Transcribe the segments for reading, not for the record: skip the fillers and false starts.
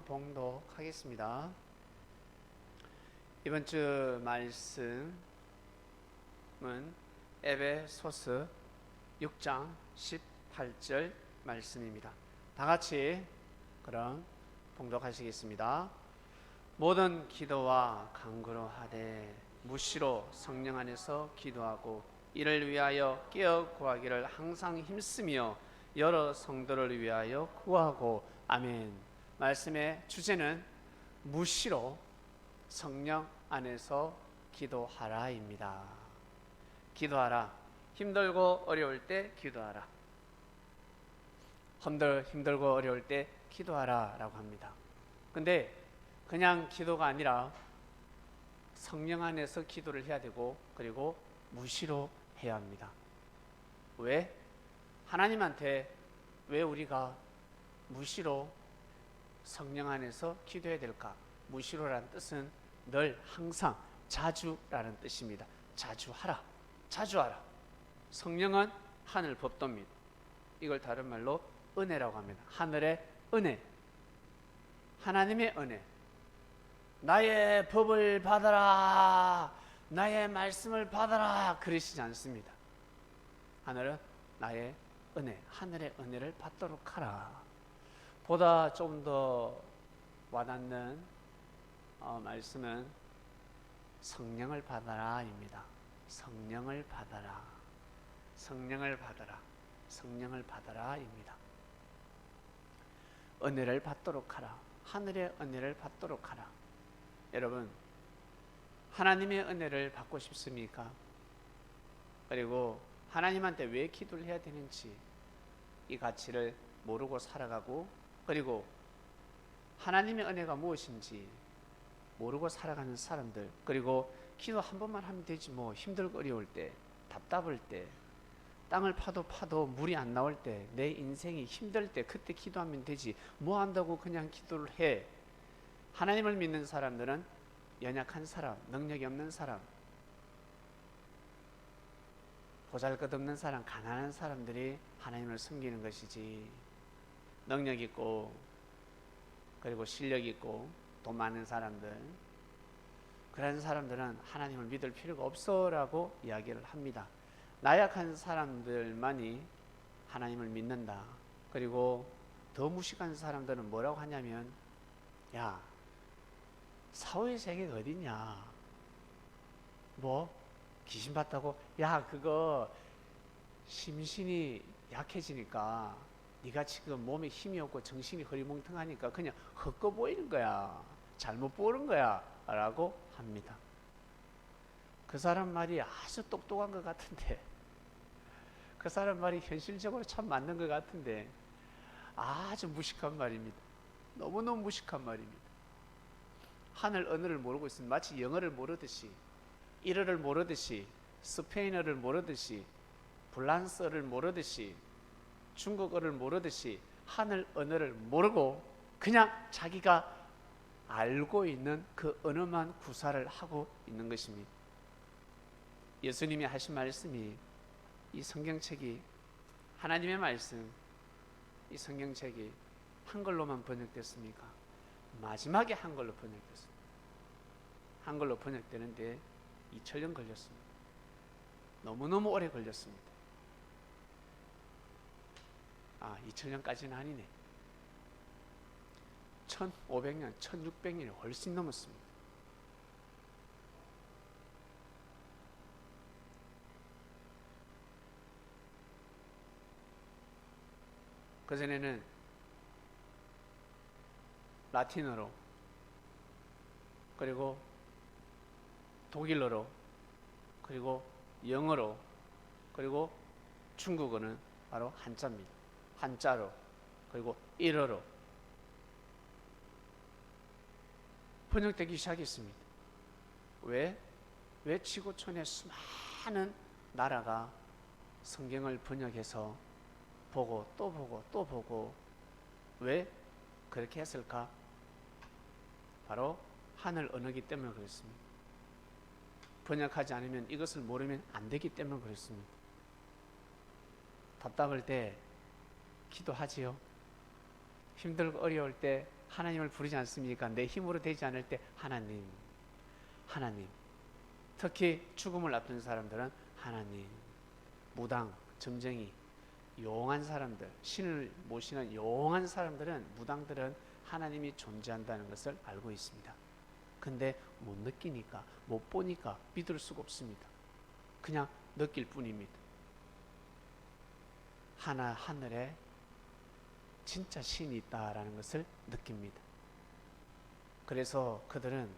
봉독하겠습니다. 이번 주 말씀은 에베소서 6장 18절 말씀입니다. 다 같이 그럼 봉독하시겠습니다. 모든 기도와 간구로 하되 무시로 성령 안에서 기도하고 이를 위하여 깨어 구하기를 항상 힘쓰며 여러 성도를 위하여 구하고 아멘. 말씀의 주제는 무시로 성령 안에서 기도하라입니다. 기도하라. 힘들고 어려울 때 기도하라. 힘들고 어려울 때 기도하라 라고 합니다. 근데 그냥 기도가 아니라 성령 안에서 기도를 해야 되고 그리고 무시로 해야 합니다. 왜? 하나님한테 왜 우리가 무시로 성령 안에서 기도해야 될까? 무시로라는 뜻은 늘, 항상, 자주라는 뜻입니다. 자주 하라. 자주 하라. 성령은 하늘 법도입니다. 이걸 다른 말로 은혜라고 합니다. 하늘의 은혜. 하나님의 은혜. 나의 법을 받아라. 나의 말씀을 받아라. 그러시지 않습니다. 하늘은 나의 은혜, 하늘의 은혜를 받도록 하라. 보다 좀 더 와닿는 말씀은 성령을 받아라입니다. 성령을 받아라. 성령을 받아라. 성령을 받아라입니다. 은혜를 받도록 하라. 하늘의 은혜를 받도록 하라. 여러분, 하나님의 은혜를 받고 싶습니까? 그리고 하나님한테 왜 기도를 해야 되는지 이 가치를 모르고 살아가고 그리고 하나님의 은혜가 무엇인지 모르고 살아가는 사람들, 그리고 기도 한 번만 하면 되지 뭐, 힘들고 어려울 때, 답답할 때, 땅을 파도 물이 안 나올 때, 내 인생이 힘들 때 그때 기도하면 되지 뭐 한다고 그냥 기도를 해. 하나님을 믿는 사람들은 연약한 사람, 능력이 없는 사람, 보잘것없는 사람, 가난한 사람들이 하나님을 섬기는 것이지, 능력 있고 그리고 실력 있고 돈 많은 사람들, 그런 사람들은 하나님을 믿을 필요가 없어라고 이야기를 합니다. 나약한 사람들만이 하나님을 믿는다. 그리고 더 무식한 사람들은 뭐라고 하냐면, 야, 사후의 세계가 어딨냐, 뭐 귀신 봤다고? 야, 그거 심신이 약해지니까 네가 지금 몸에 힘이 없고 정신이 흐리멍텅하니까 그냥 헛거 보이는 거야, 잘못 보는 거야 라고 합니다. 그 사람 말이 아주 똑똑한 것 같은데, 그 사람 말이 현실적으로 참 맞는 것 같은데 아주 무식한 말입니다. 너무너무 무식한 말입니다. 하늘 언어를 모르고 있으면 마치 영어를 모르듯이, 일어를 모르듯이, 스페인어를 모르듯이, 불란스어를 모르듯이, 중국어를 모르듯이 하늘 언어를 모르고 그냥 자기가 알고 있는 그 언어만 구사를 하고 있는 것입니다. 예수님이 하신 말씀이, 이 성경책이, 하나님의 말씀, 이 성경책이 한글로만 번역됐습니까? 마지막에 한글로 번역됐습니다. 한글로 번역되는데 2000년 걸렸습니다. 너무너무 오래 걸렸습니다. 2000년까지는 아니네. 1500년, 1600년이 훨씬 넘었습니다. 그전에는 라틴어로, 그리고 독일어로, 그리고 영어로, 그리고 중국어는 바로 한자입니다. 한자로, 그리고 일어로 번역되기 시작했습니다. 왜 지구촌의 수많은 나라가 성경을 번역해서 보고 또 보고 또 보고, 왜 그렇게 했을까? 바로 하늘 언어이기 때문에 그렇습니다. 번역하지 않으면, 이것을 모르면 안 되기 때문에 그렇습니다. 답답할 때 기도하지요. 힘들고 어려울 때 하나님을 부르지 않습니까? 내 힘으로 되지 않을 때 하나님, 하나님. 특히 죽음을 앞둔 사람들은 하나님. 무당, 점쟁이, 용한 사람들, 신을 모시는 용한 사람들은, 무당들은 하나님이 존재한다는 것을 알고 있습니다. 근데 못 느끼니까, 못 보니까 믿을 수가 없습니다. 그냥 느낄 뿐입니다. 하늘에 진짜 신이 있다라는 것을 느낍니다. 그래서 그들은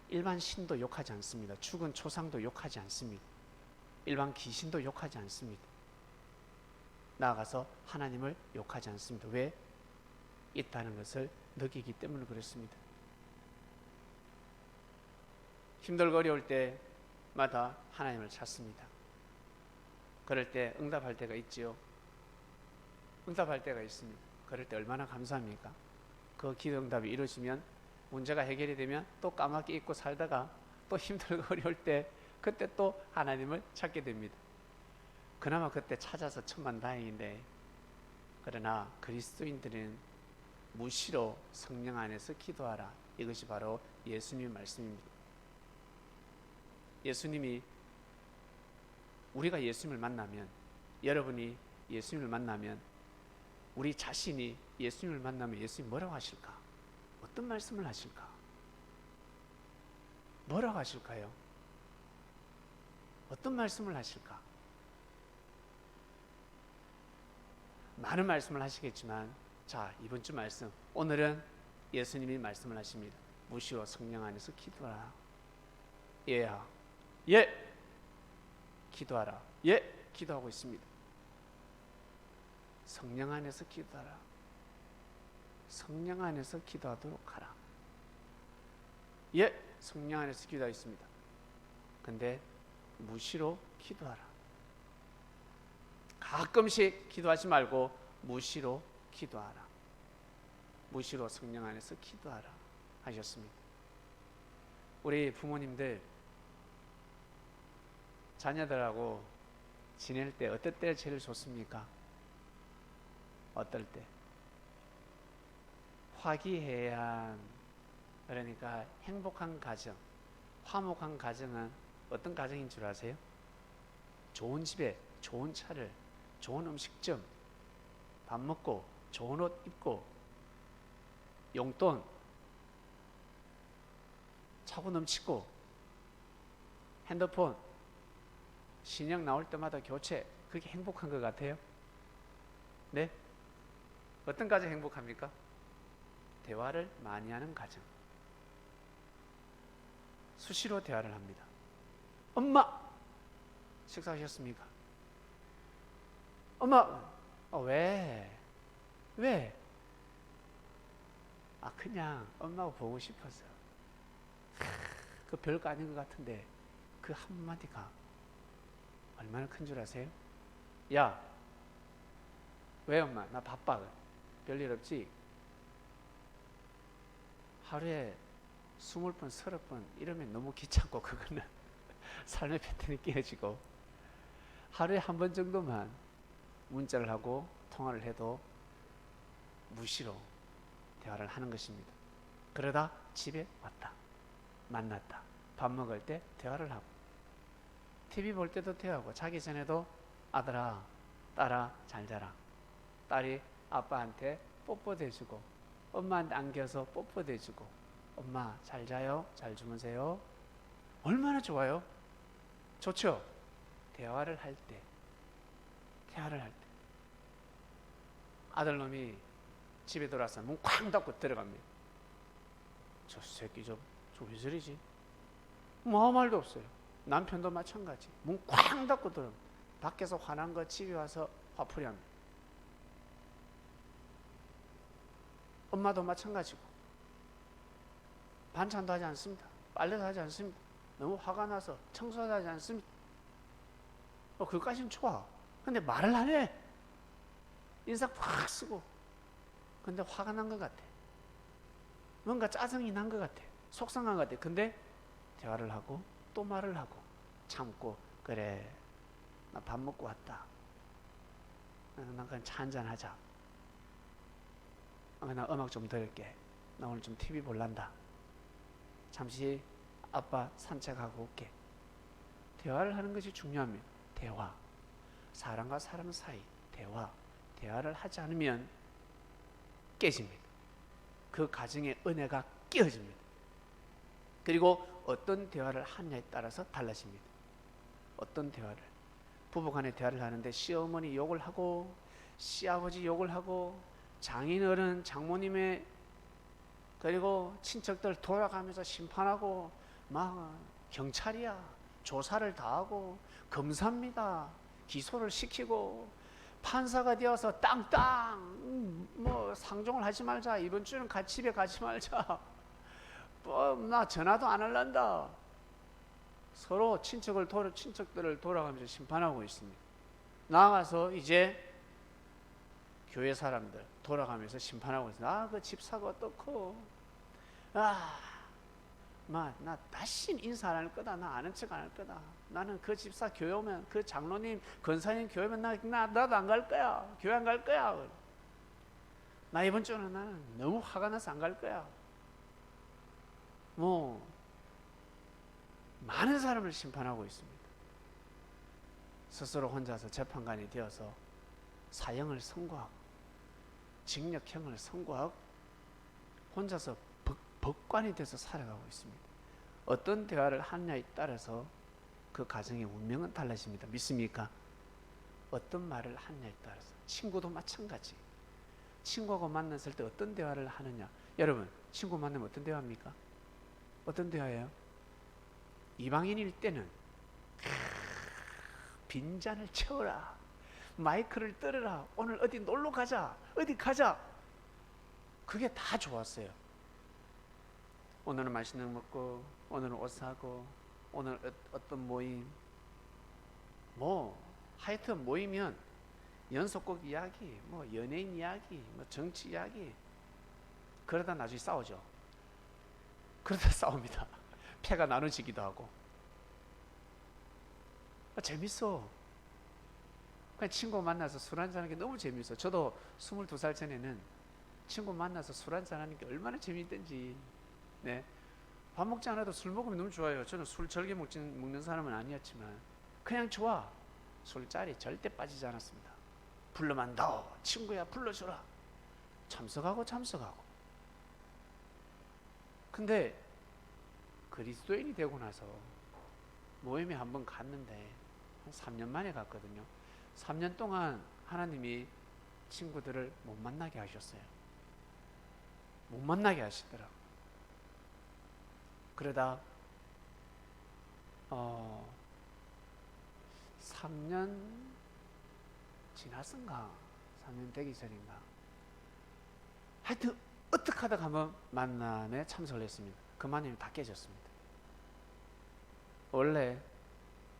일반 신도 욕하지 않습니다. 죽은 초상도 욕하지 않습니다. 일반 귀신도 욕하지 않습니다. 나아가서 하나님을 욕하지 않습니다. 왜? 있다는 것을 느끼기 때문에 그렇습니다. 힘들고 어려울 때마다 하나님을 찾습니다. 그럴 때 응답할 때가 있지요. 응답할 때가 있습니다. 그럴 때 얼마나 감사합니까? 그 기도 응답이 이루어지면, 문제가 해결이 되면 또 까맣게 잊고 살다가 또 힘들고 어려울 때 그때 또 하나님을 찾게 됩니다. 그나마 그때 찾아서 천만다행인데, 그러나 그리스도인들은 무시로 성령 안에서 기도하라. 이것이 바로 예수님의 말씀입니다. 예수님이, 우리가 예수님을 만나면, 여러분이 예수님을 만나면, 우리 자신이 예수님을 만나면 예수님 뭐라고 하실까? 어떤 말씀을 하실까? 뭐라고 하실까요? 어떤 말씀을 하실까? 많은 말씀을 하시겠지만, 자, 이번 주 말씀, 오늘은 예수님이 말씀을 하십니다. 무시로 성령 안에서 기도하라. 예야, 예, 기도하라. 예, 기도하고 있습니다. 성령 안에서 기도하라. 성령 안에서 기도하도록 하라. 예, 성령 안에서 기도하겠습니다. 근데 무시로 기도하라. 가끔씩 기도하지 말고 무시로 기도하라. 무시로 성령 안에서 기도하라 하셨습니다. 우리 부모님들 자녀들하고 지낼 때 어떨 때 제일 좋습니까? 어떨 때? 화기애애한, 그러니까 행복한 가정, 화목한 가정은 어떤 가정인 줄 아세요? 좋은 집에 좋은 차를, 좋은 음식점, 밥 먹고 좋은 옷 입고, 용돈 차고 넘치고, 핸드폰 신형 나올 때마다 교체, 그게 행복한 것 같아요? 네? 어떤 가정 행복합니까? 대화를 많이 하는 가정. 수시로 대화를 합니다. 엄마! 식사하셨습니까? 엄마! 왜? 왜? 그냥 엄마가 보고 싶어서. 그 별거 아닌 것 같은데 그 한마디가 얼마나 큰 줄 아세요? 야, 왜 엄마? 나 바빠. 별일 없지? 하루에 20번, 30번 이러면 너무 귀찮고, 그거는 삶의 패턴이 깨어지고, 하루에 한 번 정도만 문자를 하고 통화를 해도 무시로 대화를 하는 것입니다. 그러다 집에 왔다, 만났다, 밥 먹을 때 대화를 하고, TV 볼 때도 대화하고, 자기 전에도 아들아, 딸아, 잘 자라. 딸이 아빠한테 뽀뽀대주고, 엄마한테 안겨서 뽀뽀대주고, 엄마 잘 자요, 잘 주무세요. 얼마나 좋아요? 좋죠? 대화를 할 때, 아들놈이 집에 들어와서 문 쾅 닫고 들어갑니다. 저 새끼 왜 저러지? 뭐 아무 말도 없어요. 남편도 마찬가지. 문 쾅 닫고 들어갑니다. 밖에서 화난 거 집에 와서 화풀이 합니다. 엄마도 마찬가지고. 반찬도 하지 않습니다. 빨래도 하지 않습니다. 너무 화가 나서 청소도 하지 않습니다. 그것까지는 좋아. 근데 말을 안 해. 인상 팍 쓰고. 근데 화가 난 것 같아. 뭔가 짜증이 난 것 같아. 속상한 것 같아. 근데 대화를 하고 또 말을 하고 참고, 그래, 나 밥 먹고 왔다. 나 그냥 차 한잔 하자. 나 음악 좀 들을게. 나 오늘 좀 TV 볼란다. 잠시 아빠 산책하고 올게. 대화를 하는 것이 중요합니다. 대화. 사람과 사람 사이 대화. 대화를 하지 않으면 깨집니다. 그 가정의 은혜가 깨어집니다. 그리고 어떤 대화를 하느냐에 따라서 달라집니다. 어떤 대화를. 부부간의 대화를 하는데 시어머니 욕을 하고 시아버지 욕을 하고 장인어른 장모님의 그리고 친척들 돌아가면서 심판하고 막 경찰이야 조사를 다 하고 검사입니다 기소를 시키고 판사가 되어서 땅땅 뭐 상종을 하지 말자 이번 주는 같이 집에 가지 말자 나 전화도 안 할란다 서로 친척들을 돌아가면서 심판하고 있습니다. 나아가서 이제 교회 사람들 돌아가면서 심판하고 있습니다. 그 집사가 어떻고 나 다시 인사 안 할 거다. 나 아는 척 안 할 거다. 나는 그 집사 교회 오면 그 장로님 권사님 교회 오면 나도 안 갈 거야. 교회 안 갈 거야. 나 이번 주는 나는 너무 화가 나서 안 갈 거야. 뭐 많은 사람을 심판하고 있습니다. 스스로 혼자서 재판관이 되어서 사형을 선고하고 징역형을 선고하고 혼자서 법관이 돼서 살아가고 있습니다. 어떤 대화를 하느냐에 따라서 그 가정의 운명은 달라집니다. 믿습니까? 어떤 말을 하느냐에 따라서. 친구도 마찬가지. 친구하고 만났을 때 어떤 대화를 하느냐. 여러분 친구 만나면 어떤 대화입니까? 어떤 대화예요? 이방인일 때는 빈잔을 채워라 마이크를 떨어라 오늘 어디 놀러 가자 어디 가자 그게 다 좋았어요. 오늘은 맛있는 거 먹고 오늘은 옷 사고 오늘 어떤 모임 뭐 하여튼 모이면 연속곡 이야기 뭐 연예인 이야기 뭐 정치 이야기 그러다 나중에 싸우죠. 그러다 싸웁니다. 패가 나눠지기도 하고 재밌어. 그냥 친구 만나서 술 한잔하는 게 너무 재밌어. 저도 22살 전에는 친구 만나서 술 한잔하는 게 얼마나 재밌던지. 네. 밥 먹지 않아도 술 먹으면 너무 좋아요. 저는 술 절개 먹는 사람은 아니었지만 그냥 좋아. 술자리 절대 빠지지 않았습니다. 불러만 너 친구야 불러줘라. 참석하고 근데 그리스도인이 되고 나서 모임에 한번 갔는데 한 3년 만에 갔거든요. 3년 동안 하나님이 친구들을 못 만나게 하셨어요. 못 만나게 하시더라고요. 그러다 3년 지났은가 3년 되기 전인가 하여튼 어떻게 하다가 한번 만남에 참석을 했습니다. 그 만남이 다 깨졌습니다. 원래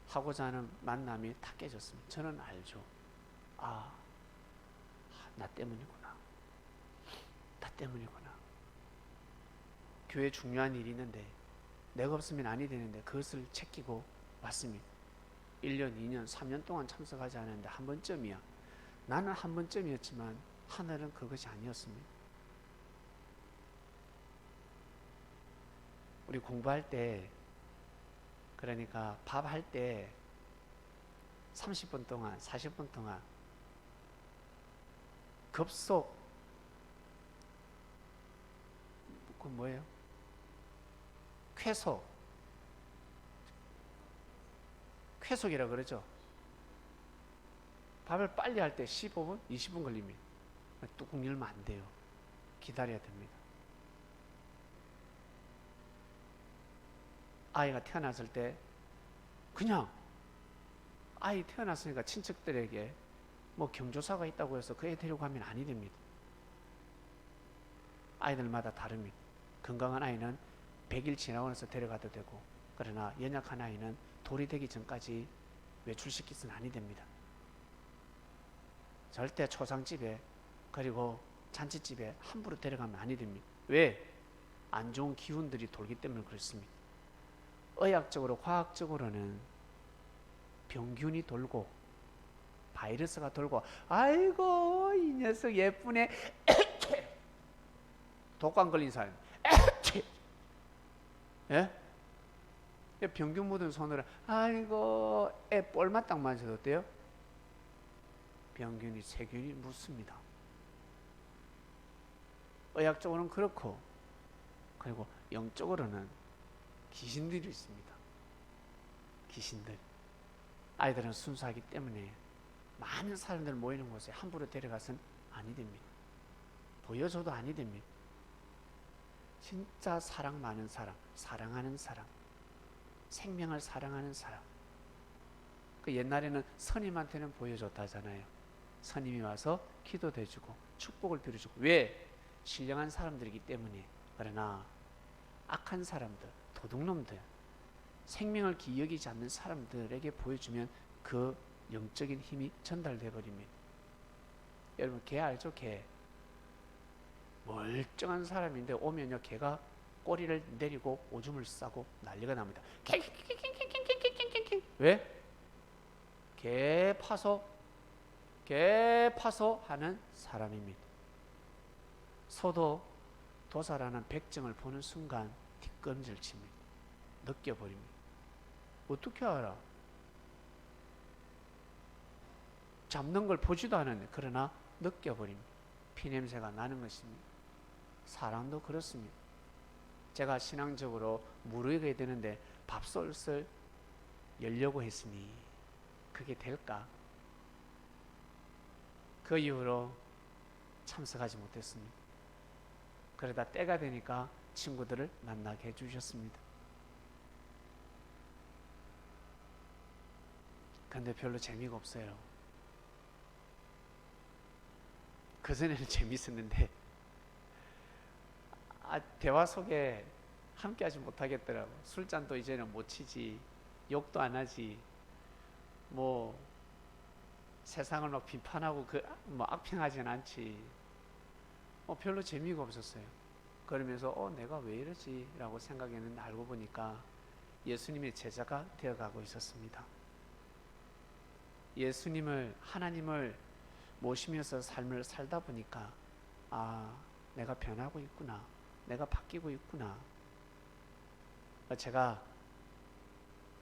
하고자 하는 만남이 다 깨졌습니다. 저는 알죠. 나 때문이구나. 나 때문이구나. 교회 중요한 일이 있는데 내가 없으면 아니 되는데 그것을 챙기고 왔습니다. 1년, 2년, 3년 동안 참석하지 않았는데 한 번쯤이야. 나는 한 번쯤이었지만 하늘은 그것이 아니었습니다. 우리 공부할 때 그러니까 밥 할 때 30분 동안 40분 동안 급속 그 뭐예요? 쾌속이라 그러죠. 밥을 빨리 할 때 15분, 20분 걸립니다. 뚜껑 열면 안 돼요. 기다려야 됩니다. 아이가 태어났을 때 그냥 아이 태어났으니까 친척들에게 뭐 경조사가 있다고 해서 그 애 데리고 가면 아니 됩니다. 아이들마다 다릅니다. 건강한 아이는 100일 지나고 나서 데려가도 되고 그러나 연약한 아이는 돌이 되기 전까지 외출시키서는 아니 됩니다. 절대 초상집에 그리고 잔치집에 함부로 데려가면 아니 됩니다. 왜? 안 좋은 기운들이 돌기 때문에 그렇습니다. 의학적으로 과학적으로는 병균이 돌고 바이러스가 돌고 아이고 이 녀석 예쁘네 독감 걸린 사람, 예? 병균 묻은 손으로 아이고 애 볼만 딱 만져도 어때요? 병균이 세균이 묻습니다. 의학적으로는 그렇고, 그리고 영적으로는 귀신들이 있습니다. 귀신들. 아이들은 순수하기 때문에 많은 사람들 모이는 곳에 함부로 데려가서는 아니 됩니다. 보여줘도 아니 됩니다. 진짜 사랑 많은 사람, 사랑하는 사람, 생명을 사랑하는 사람. 그 옛날에는 스님한테는 보여줬다잖아요. 스님이 와서 기도도 해주고 축복을 빌어주고. 왜? 신령한 사람들이기 때문에. 그러나 악한 사람들, 도둑놈들, 생명을 기여기지 않는 사람들에게 보여주면 그 영적인 힘이 전달돼 버립니다. 여러분 개 알죠? 개. 멀쩡한 사람인데 오면요 개가 꼬리를 내리고 오줌을 싸고 난리가 납니다. 왜? 개 파소 하는 사람입니다. 소도 도사라는 백정을 보는 순간 뒷걸음질 칩니다. 느껴버립니다. 어떻게 알아? 잡는 걸 보지도 않았네. 그러나 느껴버립니다. 피냄새가 나는 것입니다. 사람도 그렇습니다. 제가 신앙적으로 무르익어야 되는데 밥솥을 열려고 했으니 그게 될까? 그 이후로 참석하지 못했습니다. 그러다 때가 되니까 친구들을 만나게 해주셨습니다. 근데 별로 재미가 없어요. 그전에는 재밌었는데 대화 속에 함께하지 못하겠더라고. 술잔도 이제는 못 치지, 욕도 안 하지, 뭐 세상을 막 비판하고 뭐 악평하진 않지. 별로 재미가 없었어요. 그러면서 내가 왜 이러지? 라고 생각했는데 알고 보니까 예수님의 제자가 되어가고 있었습니다. 예수님을, 하나님을 모시면서 삶을 살다 보니까 내가 변하고 있구나, 내가 바뀌고 있구나. 제가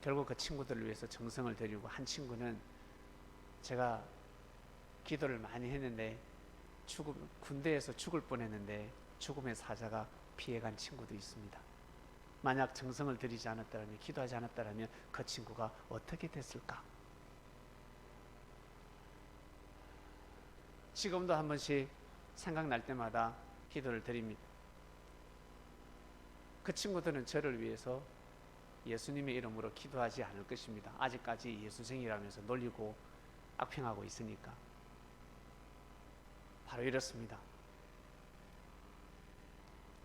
결국 그 친구들을 위해서 정성을 들이고, 한 친구는 제가 기도를 많이 했는데 군대에서 죽을 뻔했는데 죽음의 사자가 피해간 친구도 있습니다. 만약 정성을 들이지 않았다면, 기도하지 않았다면 그 친구가 어떻게 됐을까? 지금도 한 번씩 생각날 때마다 기도를 드립니다. 그 친구들은 저를 위해서 예수님의 이름으로 기도하지 않을 것입니다. 아직까지 예수쟁이라면서 놀리고 악평하고 있으니까. 바로 이렇습니다.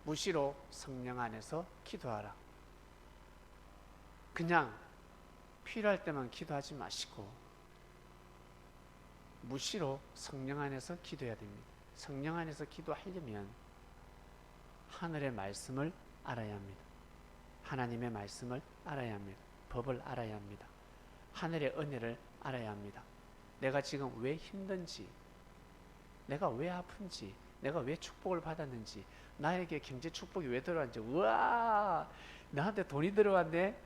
무시로 성령 안에서 기도하라. 그냥 필요할 때만 기도하지 마시고 무시로 성령 안에서 기도해야 됩니다. 성령 안에서 기도하려면 하늘의 말씀을 알아야 합니다. 하나님의 말씀을 알아야 합니다. 법을 알아야 합니다. 하늘의 은혜를 알아야 합니다. 내가 지금 왜 힘든지, 내가 왜 아픈지, 내가 왜 축복을 받았는지, 나에게 경제 축복이 왜 들어왔는지, 우와, 나한테 돈이 들어왔네?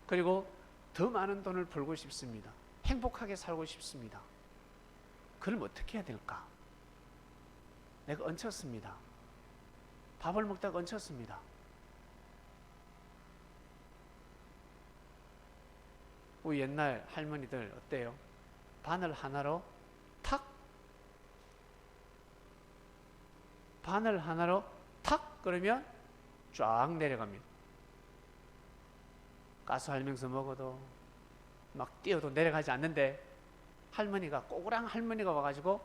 그리고 더 많은 돈을 벌고 싶습니다. 행복하게 살고 싶습니다. 그럼 어떻게 해야 될까? 내가 얹혔습니다. 밥을 먹다가 얹혔습니다. 우리 옛날 할머니들 어때요? 바늘 하나로 탁, 바늘 하나로 탁 그러면 쫙 내려갑니다. 가스 할면서 먹어도 막 뛰어도 내려가지 않는데, 할머니가, 꼬그랑 할머니가 와가지고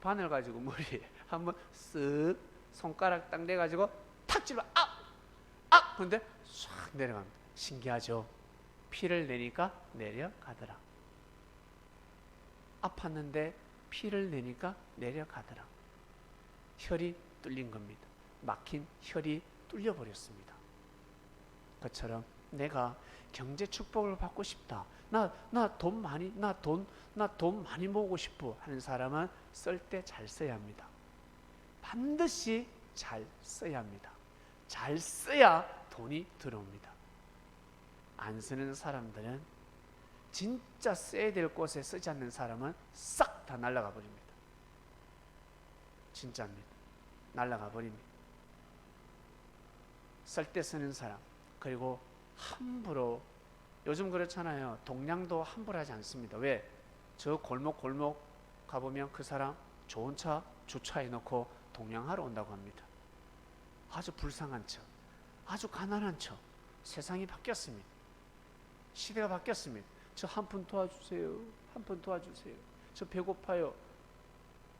바늘 가지고 머리에 한번 쓱 손가락 딱 내가지고 탁 찔러, 근데 싹 내려갑니다. 신기하죠? 피를 내니까 내려가더라. 아팠는데 피를 내니까 내려가더라. 혈이 뚫린 겁니다. 막힌 혈이 뚫려버렸습니다. 그처럼 내가 경제 축복을 받고 싶다, 나 돈 많이 모으고 싶어 하는 사람은 쓸 때 잘 써야 합니다. 반드시 잘 써야 합니다. 잘 써야 돈이 들어옵니다. 안 쓰는 사람들은, 진짜 써야 될 곳에 쓰지 않는 사람은 싹 다 날아가 버립니다. 진짜입니다. 날아가 버립니다. 쓸 때 쓰는 사람, 그리고 함부로, 요즘 그렇잖아요. 동량도 함부로 하지 않습니다. 왜? 저 골목 가보면 그 사람 좋은 차 주차해 놓고 동량하러 온다고 합니다. 아주 불쌍한 척, 아주 가난한 척. 세상이 바뀌었습니다. 시대가 바뀌었습니다. 저 한 푼 도와주세요. 한 푼 도와주세요. 저 배고파요.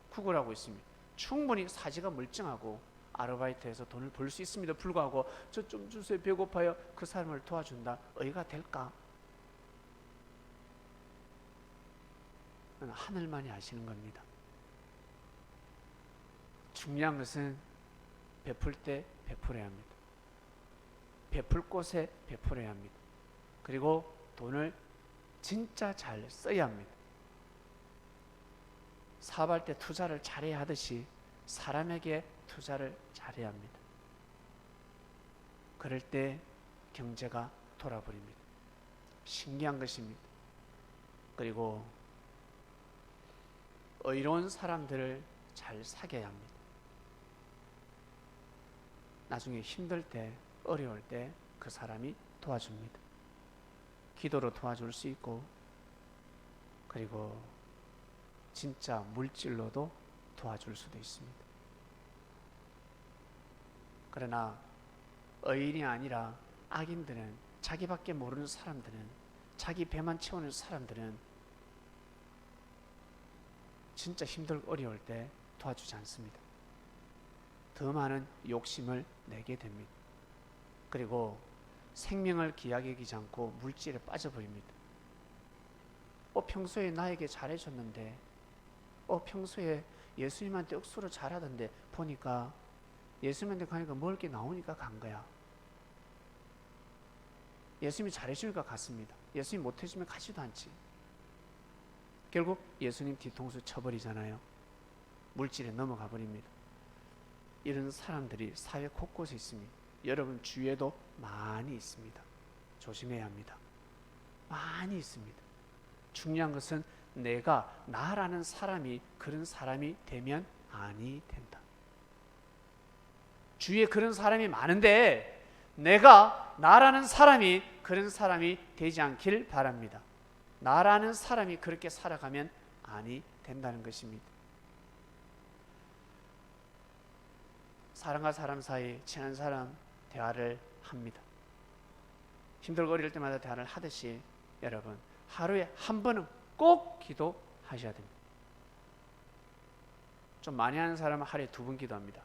구걸하고 있습니다. 충분히 사지가 멀쩡하고 아르바이트해서 돈을 벌 수 있음에도 불구하고 저 좀 주세요. 배고파요. 그 사람을 도와준다. 의가 될까? 하늘만이 아시는 겁니다. 중요한 것은 베풀 때 베풀어야 합니다. 베풀 곳에 베풀어야 합니다. 그리고 돈을 진짜 잘 써야 합니다. 사업할 때 투자를 잘해야 하듯이 사람에게 투자를 잘해야 합니다. 그럴 때 경제가 돌아버립니다. 신기한 것입니다. 그리고 의로운 사람들을 잘 사귀어야 합니다. 나중에 힘들 때, 어려울 때 그 사람이 도와줍니다. 기도로 도와줄 수 있고, 그리고 진짜 물질로도 도와줄 수도 있습니다. 그러나 의인이 아니라 악인들은, 자기밖에 모르는 사람들은, 자기 배만 채우는 사람들은 진짜 힘들고 어려울 때 도와주지 않습니다. 더 많은 욕심을 내게 됩니다. 그리고 생명을 귀하게 여기지 않고 물질에 빠져버립니다. 평소에 나에게 잘해줬는데, 평소에 예수님한테 억수로 잘하던데, 보니까 예수님한테 가니까 먹을 게 나오니까 간 거야. 예수님이 잘해주니까 갔습니다. 예수님 못해주면 가지도 않지. 결국 예수님 뒤통수 쳐버리잖아요. 물질에 넘어가 버립니다. 이런 사람들이 사회 곳곳에 있습니다. 여러분 주위에도 많이 있습니다. 조심해야 합니다. 많이 있습니다. 중요한 것은 내가, 나라는 사람이 그런 사람이 되면 아니 된다. 주위에 그런 사람이 많은데 내가, 나라는 사람이 그런 사람이 되지 않길 바랍니다. 나라는 사람이 그렇게 살아가면 아니 된다는 것입니다. 사람과 사람 사이 친한 사람 대화를 합니다. 힘들고 어려울 때마다 대화를 하듯이 여러분 하루에 한 번은 꼭 기도하셔야 됩니다. 좀 많이 하는 사람은 하루에 2번 기도합니다.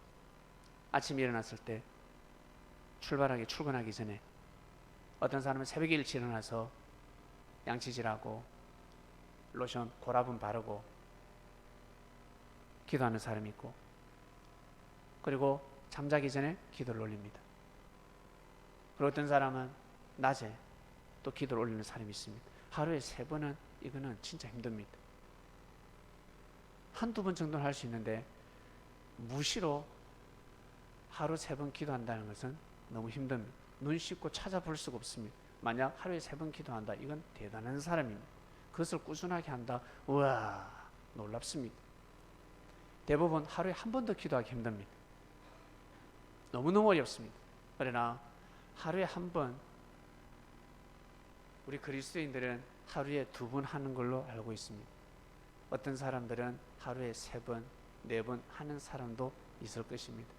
아침에 일어났을 때, 출근하기 전에, 어떤 사람은 새벽에 일찍 일어나서 양치질하고 로션 고라분 바르고 기도하는 사람이 있고, 그리고 잠자기 전에 기도를 올립니다. 그리고 어떤 사람은 낮에 또 기도를 올리는 사람이 있습니다. 하루에 3번은, 이거는 진짜 힘듭니다. 한두 번 정도는 할 수 있는데 무시로 하루 3번 기도한다는 것은 너무 힘듭니다. 눈 씻고 찾아볼 수가 없습니다. 만약 하루에 3번 기도한다, 이건 대단한 사람입니다. 그것을 꾸준하게 한다, 우와, 놀랍습니다. 대부분 하루에 한 번 더 기도하기 힘듭니다. 너무너무 어렵습니다. 그러나 하루에 한 번, 우리 그리스도인들은 하루에 2번 하는 걸로 알고 있습니다. 어떤 사람들은 하루에 3번, 4번 하는 사람도 있을 것입니다.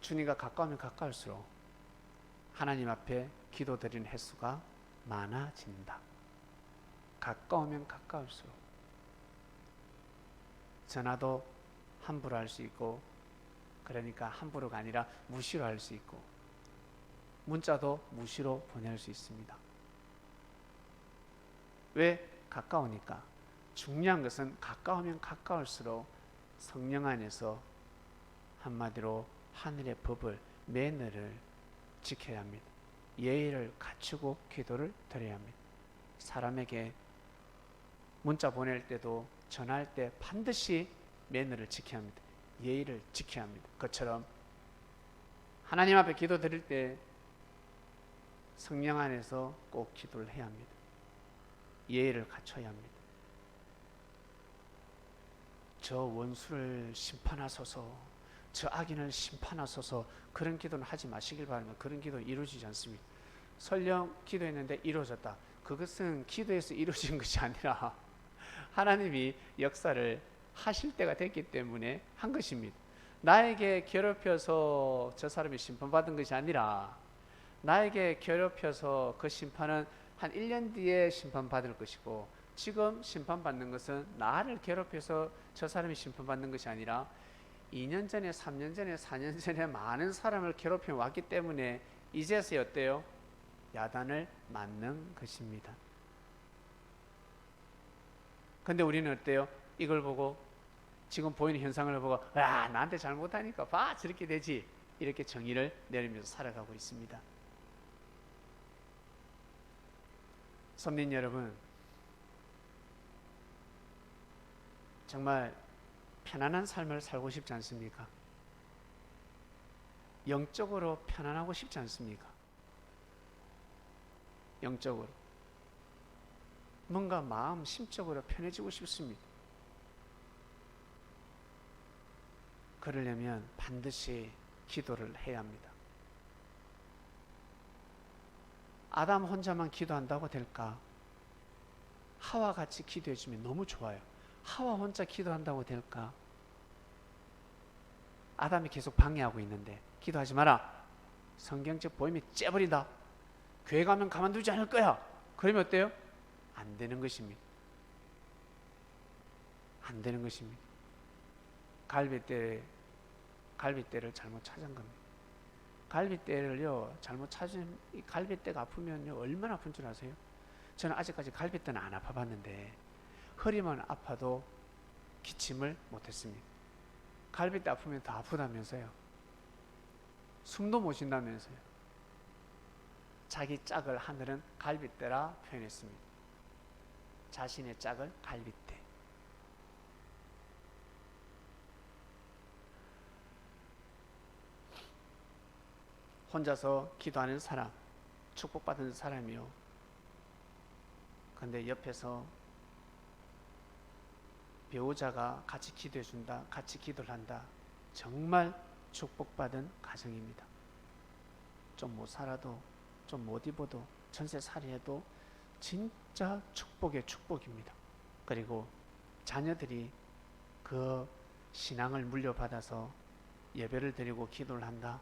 주님과 가까우면 가까울수록 하나님 앞에 기도드리는 횟수가 많아진다. 가까우면 가까울수록 전화도 함부로 할 수 있고, 그러니까 함부로가 아니라 무시로 할 수 있고, 문자도 무시로 보낼 수 있습니다. 왜? 가까우니까. 중요한 것은 가까우면 가까울수록 성령 안에서 한마디로 하늘의 법을, 매너를 지켜야 합니다. 예의를 갖추고 기도를 드려야 합니다. 사람에게 문자 보낼 때도, 전화할 때 반드시 매너를 지켜야 합니다. 예의를 지켜야 합니다. 그처럼 하나님 앞에 기도 드릴 때 성령 안에서 꼭 기도를 해야 합니다. 예의를 갖춰야 합니다. 저 원수를 심판하소서, 저 악인을 심판하소서, 그런 기도는 하지 마시길 바랍니다. 그런 기도 이루어지지 않습니다. 설령 기도했는데 이루어졌다. 그것은 기도에서 이루어진 것이 아니라 하나님이 역사를 하실 때가 됐기 때문에 한 것입니다. 나에게 괴롭혀서 저 사람이 심판받은 것이 아니라 나에게 괴롭혀서 그 심판은 한 1년 뒤에 심판받을 것이고, 지금 심판받는 것은 나를 괴롭혀서 저 사람이 심판받는 것이 아니라 2년 전에, 3년 전에, 4년 전에 많은 사람을 괴롭혀 왔기 때문에 이제서야 어때요? 야단을 맞는 것입니다. 근데 우리는 어때요? 이걸 보고, 지금 보이는 현상을 보고, 야, 나한테 잘못하니까 봐, 저렇게 되지, 이렇게 정의를 내리면서 살아가고 있습니다. 선민 여러분, 정말 편안한 삶을 살고 싶지 않습니까? 영적으로 편안하고 싶지 않습니까? 영적으로 뭔가 마음 심적으로 편해지고 싶습니다. 그러려면 반드시 기도를 해야 합니다. 아담 혼자만 기도한다고 될까? 하와 같이 기도해 주면 너무 좋아요. 하와 혼자 기도한다고 될까? 아담이 계속 방해하고 있는데 기도하지 마라. 성경적 보임이 째버린다. 교회 가면 가만두지 않을 거야. 그러면 어때요? 안 되는 것입니다. 안 되는 것입니다. 갈빗대를 잘못 찾은 겁니다. 갈빗대를요 잘못 찾은, 이 갈빗대가 아프면요 얼마나 아픈 줄 아세요? 저는 아직까지 갈빗대는 안 아파봤는데 허리만 아파도 기침을 못했습니다. 갈빗대 아프면 더 아프다면서요. 숨도 못 쉰다면서요. 자기 짝을 하늘은 갈빗대라 표현했습니다. 자신의 짝을 갈빗대. 혼자서 기도하는 사람, 축복받은 사람이요. 근데 옆에서 배우자가 같이 기도해 준다, 같이 기도를 한다. 정말 축복받은 가정입니다. 좀 못 살아도, 좀 못 입어도, 전세살이해도 진짜 축복의 축복입니다. 그리고 자녀들이 그 신앙을 물려받아서 예배를 드리고 기도를 한다.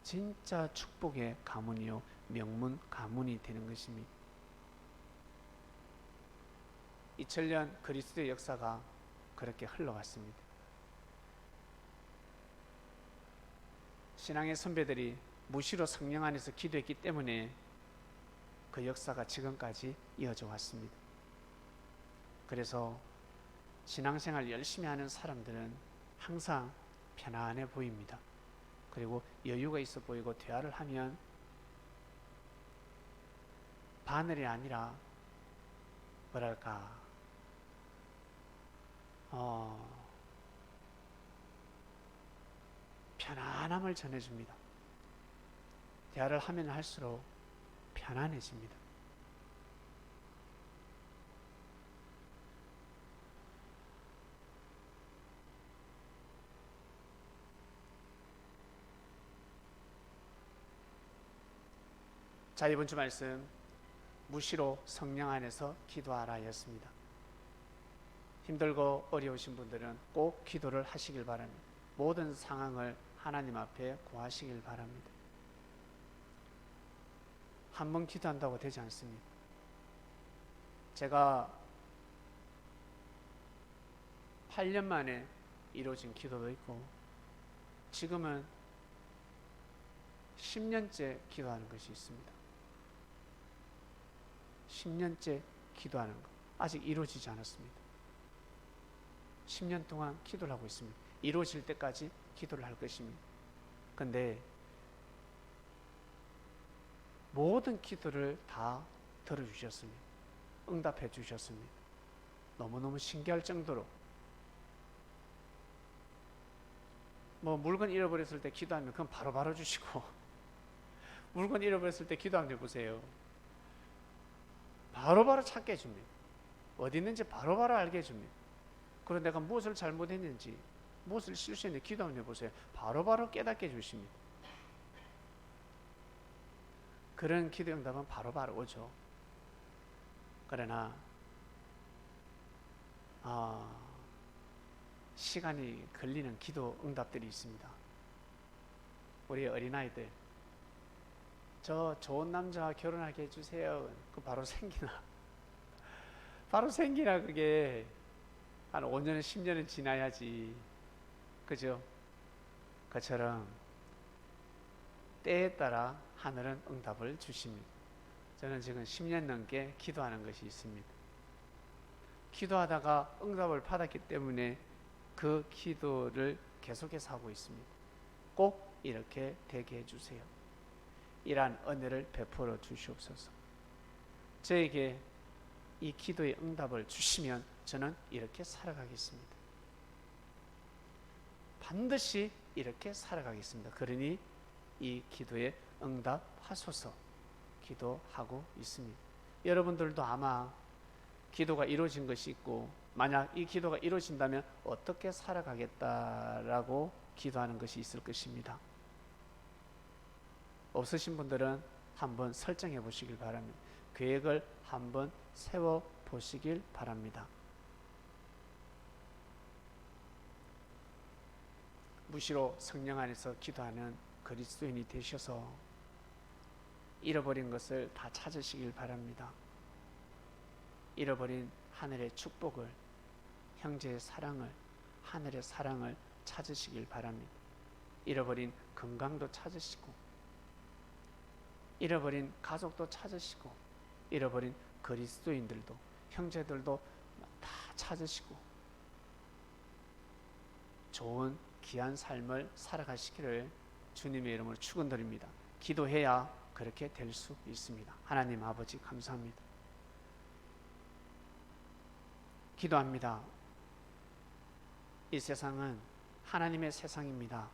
진짜 축복의 가문이요, 명문 가문이 되는 것입니다. 2000년 그리스도의 역사가 그렇게 흘러갔습니다. 신앙의 선배들이 무시로 성령 안에서 기도했기 때문에 그 역사가 지금까지 이어져 왔습니다. 그래서 신앙생활 열심히 하는 사람들은 항상 편안해 보입니다. 그리고 여유가 있어 보이고, 대화를 하면 바늘이 아니라 뭐랄까 편안함을 전해줍니다. 대화를 하면 할수록 편안해집니다. 자, 이번 주 말씀, 무시로 성령 안에서 기도하라 였습니다. 힘들고 어려우신 분들은 꼭 기도를 하시길 바랍니다. 모든 상황을 하나님 앞에 고하시길 바랍니다. 한 번 기도한다고 되지 않습니다. 제가 8년 만에 이루어진 기도도 있고, 지금은 10년째 기도하는 것이 있습니다. 10년째 기도하는 것, 아직 이루어지지 않았습니다. 10년 동안 기도를 하고 있습니다. 이루어질 때까지 기도를 할 것입니다. 그런데 모든 기도를 다 들어주셨습니다. 응답해 주셨습니다. 너무너무 신기할 정도로 뭐 물건 잃어버렸을 때 기도하면 그건 바로바로 주시고 물건 잃어버렸을 때 기도 한번 해보세요. 바로바로 찾게 해줍니다. 어디 있는지 바로바로 알게 해줍니다. 그리고 내가 무엇을 잘못했는지 무엇을 실수했는지 기도 한번 해보세요. 바로바로 깨닫게 해주십니다. 그런 기도 응답은 바로바로 오죠. 그러나 시간이 걸리는 기도 응답들이 있습니다. 우리 어린아이들, 저 좋은 남자와 결혼하게 해주세요. 그 바로 생기나? 바로 생기나? 그게 한 5년은 10년은 지나야지. 그죠? 그처럼 때에 따라 하늘은 응답을 주십니다. 저는 지금 10년 넘게 기도하는 것이 있습니다. 기도하다가 응답을 받았기 때문에 그 기도를 계속해서 하고 있습니다. 꼭 이렇게 되게 해주세요. 이러한 은혜를 베풀어 주시옵소서. 저에게 이 기도의 응답을 주시면 저는 이렇게 살아가겠습니다. 반드시 이렇게 살아가겠습니다. 그러니 이 기도에 응답하소서 기도하고 있습니다. 여러분들도 아마 기도가 이루어진 것이 있고, 만약 이 기도가 이루어진다면 어떻게 살아가겠다라고 기도하는 것이 있을 것입니다. 없으신 분들은 한번 설정해 보시길 바랍니다. 계획을 한번 세워 보시길 바랍니다. 무시로 성령 안에서 기도하는 그리스도인이 되셔서 잃어버린 것을 다 찾으시길 바랍니다. 잃어버린 하늘의 축복을, 형제의 사랑을, 하늘의 사랑을 찾으시길 바랍니다. 잃어버린 건강도 찾으시고, 잃어버린 가족도 찾으시고, 잃어버린 그리스도인들도, 형제들도 다 찾으시고 좋은 귀한 삶을 살아가시기를 주님의 이름으로 축원드립니다. 기도해야 그렇게 될 수 있습니다. 하나님 아버지 감사합니다. 기도합니다. 이 세상은 하나님의 세상입니다.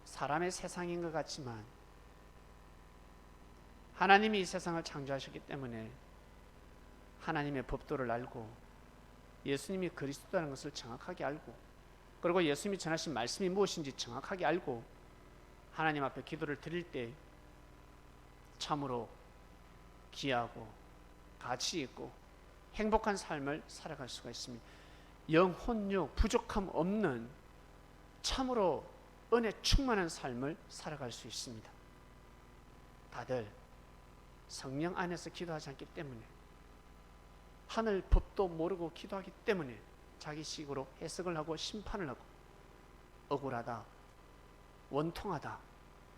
사람의 세상인 것 같지만 하나님이 이 세상을 창조하셨기 때문에 하나님의 법도를 알고 예수님이 그리스도라는 것을 정확하게 알고, 그리고 예수님이 전하신 말씀이 무엇인지 정확하게 알고 하나님 앞에 기도를 드릴 때 참으로 귀하고 가치 있고 행복한 삶을 살아갈 수가 있습니다. 영혼육 부족함 없는 참으로 은혜 충만한 삶을 살아갈 수 있습니다. 다들 성령 안에서 기도하지 않기 때문에, 하늘 법도 모르고 기도하기 때문에 자기 식으로 해석을 하고 심판을 하고 억울하다, 원통하다,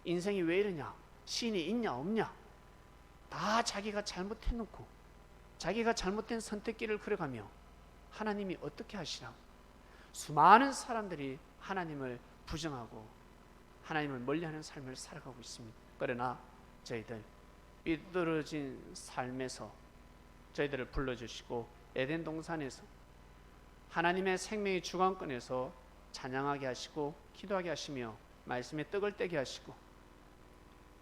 인생이 왜 이러냐, 신이 있냐 없냐, 다 자기가 잘못해놓고 자기가 잘못된 선택길을 걸어가며 하나님이 어떻게 하시나, 수많은 사람들이 하나님을 부정하고 하나님을 멀리하는 삶을 살아가고 있습니다. 그러나 저희들 삐뚤어진 삶에서 저희들을 불러주시고 에덴 동산에서 하나님의 생명의 주관권에서 찬양하게 하시고 기도하게 하시며 말씀에 떡을 떼게 하시고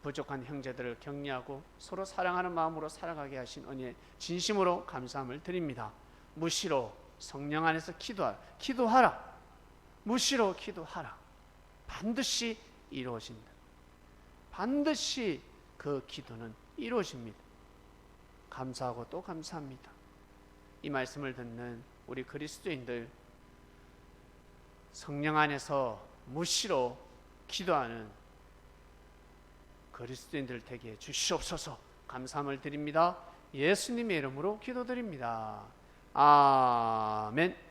부족한 형제들을 격려하고 서로 사랑하는 마음으로 살아가게 하신 은혜 진심으로 감사함을 드립니다. 무시로 성령 안에서 기도하라. 무시로 기도하라. 반드시 이루어진다. 반드시 그 기도는 이루어집니다. 감사하고 또 감사합니다. 이 말씀을 듣는 우리 그리스도인들, 성령 안에서 무시로 기도하는 그리스도인들 되게 주시옵소서. 감사함을 드립니다. 예수님의 이름으로 기도드립니다. 아멘.